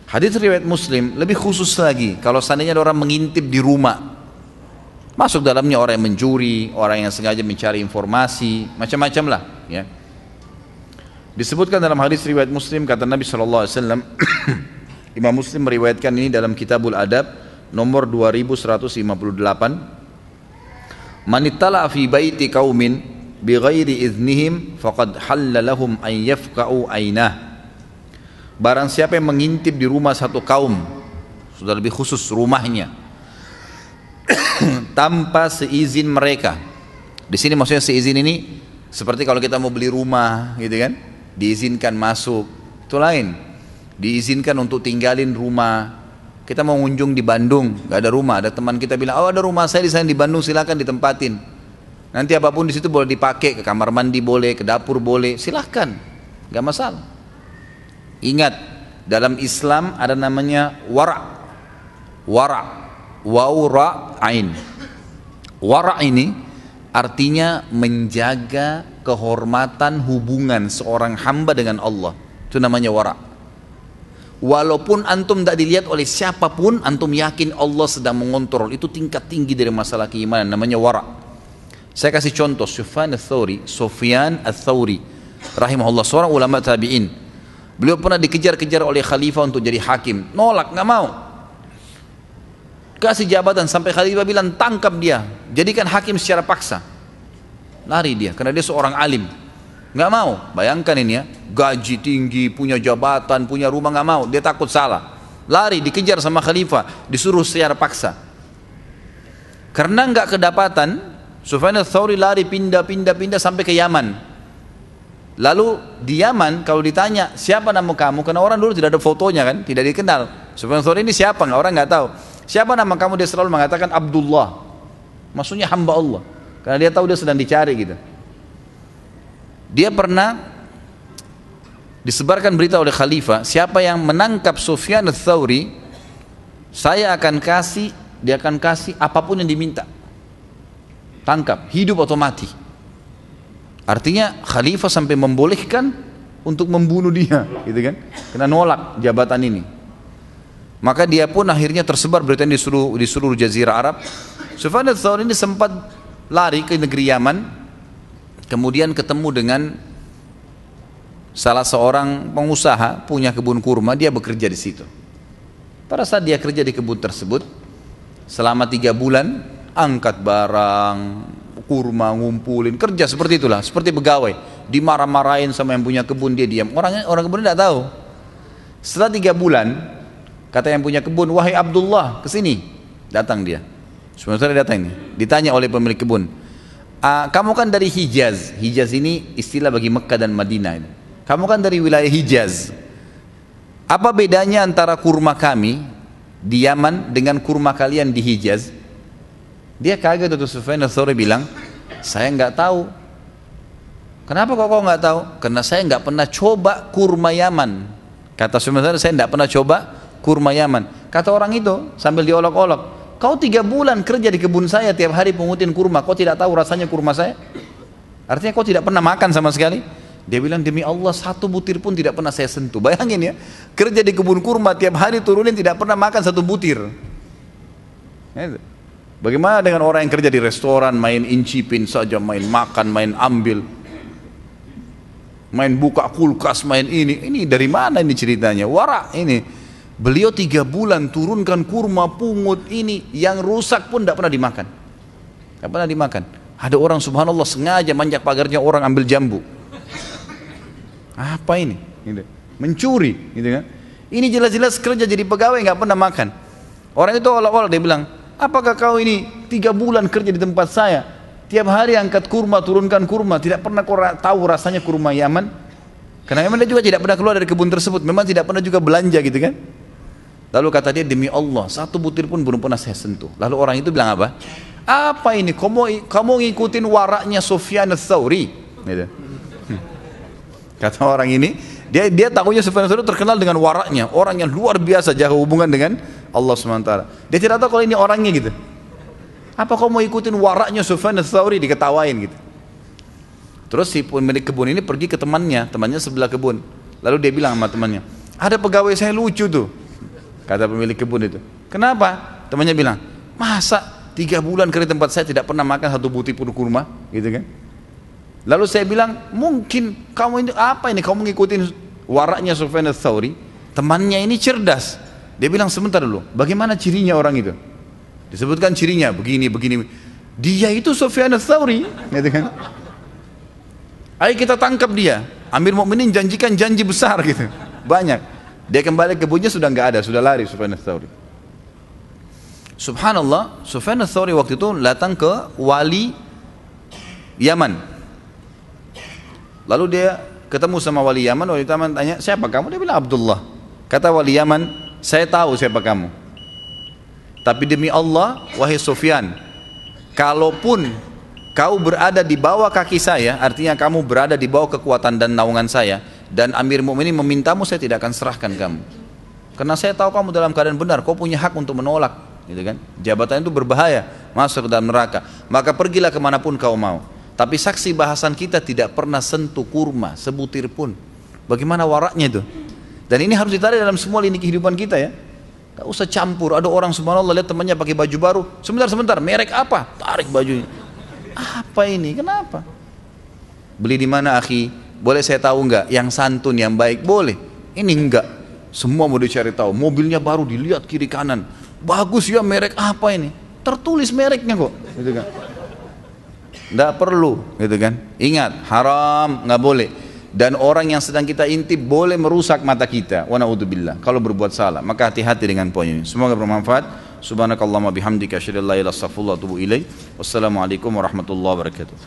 Hadis riwayat Muslim lebih khusus lagi kalau seandainya ada orang mengintip di rumah. Masuk dalamnya orang yang mencuri, orang yang sengaja mencari informasi, macam-macam lah ya. Disebutkan dalam hadis riwayat Muslim, kata Nabi SAW, Imam Muslim meriwayatkan ini dalam Kitabul Adab nomor 2158, man ittala fi baiti qaumin bighairi idznihim faqad halla lahum an yafqa'u ainah. Barang siapa yang mengintip di rumah satu kaum, sudah lebih khusus rumahnya, tanpa seizin mereka. Di sini maksudnya seizin ini seperti kalau kita mau beli rumah gitu kan, diizinkan masuk, itu lain. Diizinkan untuk tinggalin rumah. Kita mau ngunjung di Bandung, nggak ada rumah, ada teman kita bilang, oh ada rumah saya di sana di Bandung, silakan ditempatin. Nanti apapun di situ boleh dipakai, ke kamar mandi boleh, ke dapur boleh, silahkan, nggak masalah. Ingat, dalam Islam ada namanya wara'. Wara', waw ra ain. Wara' ini artinya menjaga kehormatan hubungan seorang hamba dengan Allah. Itu namanya wara'. Walaupun antum tidak dilihat oleh siapapun, antum yakin Allah sedang mengontrol. Itu tingkat tinggi dari masalah keimanan, namanya wara'. Saya kasih contoh, Sufyan Ats-Tsauri rahimahullah, seorang ulama tabi'in. Beliau pernah dikejar-kejar oleh khalifah untuk jadi hakim, nolak, nggak mau. Kasih jabatan sampai khalifah bilang tangkap dia, jadikan hakim secara paksa. Lari dia, karena dia seorang alim, nggak mau. Bayangkan ini ya, gaji tinggi, punya jabatan, punya rumah, nggak mau. Dia takut salah, lari, dikejar sama khalifah, disuruh secara paksa. Karena nggak kedapatan, Sufyan Ats-Tsauri lari pindah sampai ke Yaman. Lalu di Yaman kalau ditanya siapa nama kamu, karena orang dulu tidak ada fotonya kan, tidak dikenal. Sufyan Ats-Tsauri ini siapa? Orang nggak tahu. Siapa nama kamu? Dia selalu mengatakan Abdullah. Maksudnya hamba Allah. Karena dia tahu dia sedang dicari gitu. Dia pernah disebarkan berita oleh khalifah, siapa yang menangkap Sufyan Ats-Tsauri, dia akan kasih apapun yang diminta. Tangkap, hidup atau mati. Artinya khalifah sampai membolehkan untuk membunuh dia, gitu kan? Karena nolak jabatan ini. Maka dia pun akhirnya tersebar berita ini di seluruh jazirah Arab. Sufyan Ats-Tsauri ini sempat lari ke negeri Yaman, kemudian ketemu dengan salah seorang pengusaha punya kebun kurma, dia bekerja di situ. Pada saat dia kerja di kebun tersebut, selama 3 bulan, angkat barang, kurma, ngumpulin, kerja seperti itulah, seperti pegawai. Dimarah-marahin sama yang punya kebun, dia diam. Orang kebun tidak tahu. Setelah 3 bulan, kata yang punya kebun, wahai Abdullah, kesini. Datang dia. Sebenarnya datang ini. Ditanya oleh pemilik kebun, kamu kan dari Hijaz. Hijaz ini istilah bagi Mekah dan Madinah ini. Kamu kan dari wilayah Hijaz. Apa bedanya antara kurma kami di Yaman dengan kurma kalian di Hijaz? Dia kaget tuh. Sufyan Ats-Tsauri bilang, saya nggak tahu. Kenapa kok nggak tahu? Karena saya nggak pernah coba kurma Yaman. Kata Sufyan Ats-Tsauri, saya nggak pernah coba kurma Yaman. Kata orang itu sambil diolok-olok, kau 3 bulan kerja di kebun saya, tiap hari pungutin kurma, kau tidak tahu rasanya kurma saya? Artinya kau tidak pernah makan sama sekali? Dia bilang, demi Allah 1 butir pun tidak pernah saya sentuh. Bayangin ya, kerja di kebun kurma, tiap hari turunin, tidak pernah makan 1 butir. Bagaimana dengan orang yang kerja di restoran, main incipin saja, main makan, main ambil, main buka kulkas, main ini dari mana ini ceritanya? Wara ini. Beliau 3 bulan turunkan kurma, pungut ini, yang rusak pun tidak pernah dimakan. Tidak pernah dimakan. Ada orang subhanallah sengaja manjak pagarnya orang ambil jambu. Apa ini? Gitu. Mencuri, gitu kan? Ini jelas-jelas kerja jadi pegawai nggak pernah makan. Orang itu olah-olah dia bilang, apakah kau ini 3 bulan kerja di tempat saya, tiap hari angkat kurma, turunkan kurma, tidak pernah kau tahu rasanya kurma Yaman? Karena memang dia juga tidak pernah keluar dari kebun tersebut, memang tidak pernah juga belanja gitu kan. Lalu kata dia, demi Allah 1 butir pun belum pernah saya sentuh. Lalu orang itu bilang apa? Apa ini? Kamu ngikutin waraknya Sufyan Ats-Tsauri? Gitu. Kata orang ini, dia tahunya Sufyan Ats-Tsauri terkenal dengan waraknya, orang yang luar biasa jaga hubungan dengan Allah SWT. Dia tidak tahu kalau ini orangnya gitu. Apa kau mau ikutin waraknya Sufyan Ats-Tsauri? Diketawain gitu. Terus si pemilik kebun ini pergi ke temannya sebelah kebun. Lalu dia bilang sama temannya, ada pegawai saya lucu tuh, kata pemilik kebun itu. Kenapa? Temannya bilang, masa 3 bulan kerja tempat saya tidak pernah makan 1 butir pun kurma, gitu kan? Lalu saya bilang, mungkin kamu ini apa ini? Kamu ngikutin waraknya Sufyan ats-Tsauri? Temannya ini cerdas. Dia bilang, sebentar dulu, bagaimana cirinya orang itu? Disebutkan cirinya, begini, begini. Dia itu Sufyan ats-Tsauri, gitu kan? Ayo kita tangkap dia. Amir Mukminin janjikan janji besar gitu, banyak. Dia kembali ke kebunnya sudah nggak ada, sudah lari Sufyan ats-Tsauri. Subhanallah, Sufyan ats-Tsauri waktu itu datang ke wali Yaman. Lalu dia ketemu sama wali Yaman tanya, siapa kamu? Dia bilang Abdullah. Kata wali Yaman, saya tahu siapa kamu. Tapi demi Allah, wahai Sufyan, kalaupun kau berada di bawah kaki saya, artinya kamu berada di bawah kekuatan dan naungan saya, dan Amir Mukminin memintamu, saya tidak akan serahkan kamu. Karena saya tahu kamu dalam keadaan benar, kau punya hak untuk menolak, gitu kan? Jabatan itu berbahaya, masuk ke dalam neraka. Maka pergilah kemanapun kau mau. Tapi saksi bahasan kita tidak pernah sentuh kurma sebutir pun. Bagaimana waraknya itu? Dan ini harus ditarik dalam semua lini kehidupan kita ya. Gak usah campur. Ada orang subhanallah lihat temannya pakai baju baru. Sebentar, merek apa? Tarik bajunya. Apa ini? Kenapa? Beli di mana akhi? Boleh saya tahu enggak? Yang santun, yang baik? Boleh. Ini enggak. Semua mau dicari tahu. Mobilnya baru dilihat kiri kanan. Bagus ya, merek apa ini? Tertulis mereknya kok. Gitu kan? Tidak perlu, gitu kan? Ingat, haram, nggak boleh. Dan orang yang sedang kita intip boleh merusak mata kita. Wa na'udzubillah. Kalau berbuat salah, maka hati-hati dengan poin ini. Semoga bermanfaat. Subhanakallahumma bihamdika asyhadu an la ilaha illa anta astaghfiruka wa atubu ilaik. Wassalamualaikum warahmatullahi wabarakatuh.